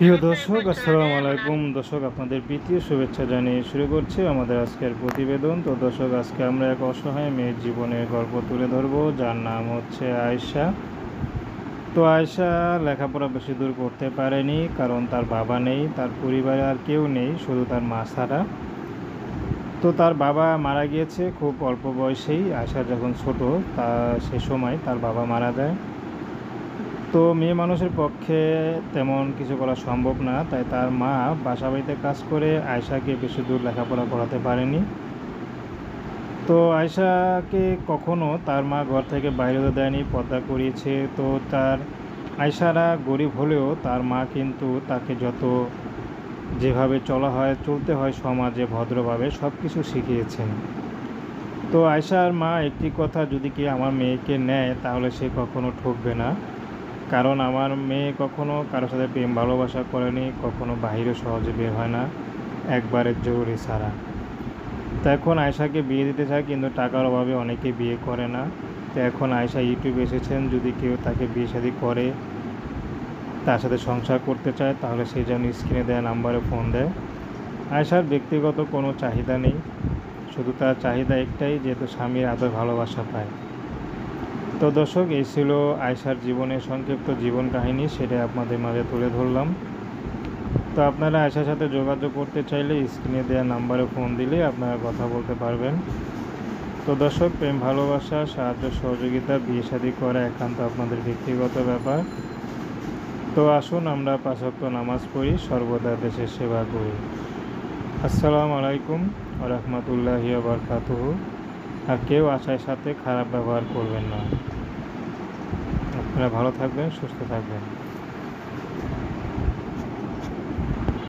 প্রিয় দর্শক, আসসালামু আলাইকুম। দর্শক, আপনাদের প্রীতীয় শুভেচ্ছা জানিয়ে শুরু করছি আমাদের আজকের প্রতিবেদন। তো দর্শক, আজকে আমরা এক অসহায় মেয়ের জীবনের গল্প তুলে ধরবো, যার নাম হচ্ছে আয়েশা। তো আয়েশা লেখাপড়া বেশি দূর করতে পারেনি, কারণ তার বাবা নেই, তার পরিবারে আর কেউ নেই, শুধু তার মা ছাড়া। তো তার বাবা মারা গিয়েছে খুব অল্প বয়সেই। আয়েশা যখন ছোট, তা সে সময় তার বাবা মারা যায়। তো মেয়ে মানুষের পক্ষে তেমন কিছু করা সম্ভব না, তাই তার মা বাসা বাড়িতে কাজ করে আয়েশাকে বেশি দূর লেখাপড়া করাতে পারেনি। তো আয়েশাকে কখনো তার মা ঘর থেকে বাইরে হতে দেয়নি, পর্দা করিয়েছে। তো তার আয়েশারা গরিব হলেও তার মা কিন্তু তাকে যেভাবে চলা হয়, চলতে হয় সমাজে ভদ্রভাবে, সব কিছু শিখিয়েছেন। তো আয়েশার মা একটি কথা, যদি কি আমার মেয়েকে নেয় তাহলে সে কখনো ঠকবে না, কারণ আমার মেয়ে কখনো কারোর সাথে প্রেম ভালোবাসা করেনি, কখনো বাইরে সহজে বের হয় না, একবারের জরুরি ছাড়া। তো এখন আয়েশাকে বিয়ে দিতে চায়, কিন্তু টাকার অভাবে অনেকে বিয়ে করে না। তো এখন আয়েশা ইউটিউবে এসেছেন, যদি কেউ তাকে বিয়ে শাদী করে, তার সাথে সংসার করতে চায়, তাহলে সে যেন স্ক্রিনে দেওয়া নাম্বারে ফোন দেয়। আয়েশার ব্যক্তিগত কোনো চাহিদা নেই, শুধু তার চাহিদা একটাই, যেহেতু স্বামীর আদর ভালোবাসা পায়। তো দর্শক, এই ছিল আয়েশার জীবনের সংক্ষিপ্ত জীবন কাহিনী, সেটা আপনাদের মাঝে তুলে ধরলাম। তো আপনারা আয়েশার সাথে যোগাযোগ করতে চাইলে স্ক্রিনে দেওয়া নাম্বারে ফোন দিলে আপনারা কথা বলতে পারবেন। তো দর্শক, প্রেম ভালোবাসা, সাহায্য সহযোগিতা, বিয়ে শাদী করা একান্ত আপনাদের ব্যক্তিগত ব্যাপার। তো আসুন আমরা 5 ওয়াক্ত নামাজ পড়ি, সর্বদা দেশের সেবা করি। আসসালামু আলাইকুম ওয়া রাহমাতুল্লাহি ওয়া বারাকাতুহু। আর কেউ আশার সাথে খারাপ ব্যবহার করবেন না। আপনারা ভালো থাকবেন, সুস্থ থাকবেন।